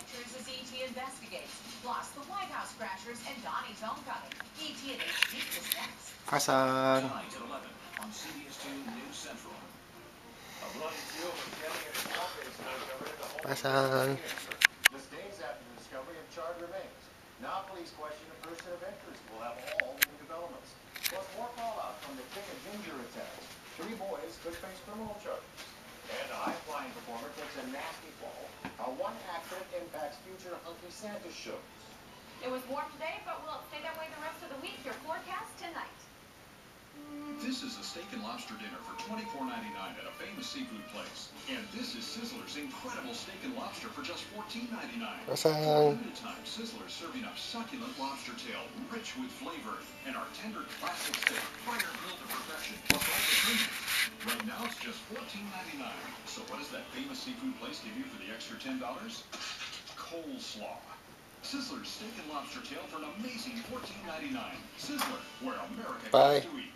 adventures as ET investigates. Plus, the White House crashers and Donnie's homecoming. ET and HD is next. Hasan. Tonight at 11 on CBS 2 News Central. Hasan. This days after the discovery of charred remains. Now police question a person of interest. We'll have all new developments. Plus more fallout from the King of Ginger attacks. 3 boys could face criminal charges. And a high-flying performer takes a nasty fall. How one accident impacts future Hunky Santa shows. It was warm today, but will it stay that way the rest of the week? Your forecast tonight. This is a steak and lobster dinner for $24.99 at a famous seafood place. And this is Sizzler's incredible steak and lobster for just $14.99. For a limited time, Sizzler's serving up succulent lobster tail, rich with flavor, and our tender classic steak, fire-grilled to perfection, plus all the premiums. Right now, it's just $14.99. So what does that famous seafood place give you for the extra $10? Coleslaw. Sizzler's steak and lobster tail for an amazing $14.99. Sizzler, where America goes to eat.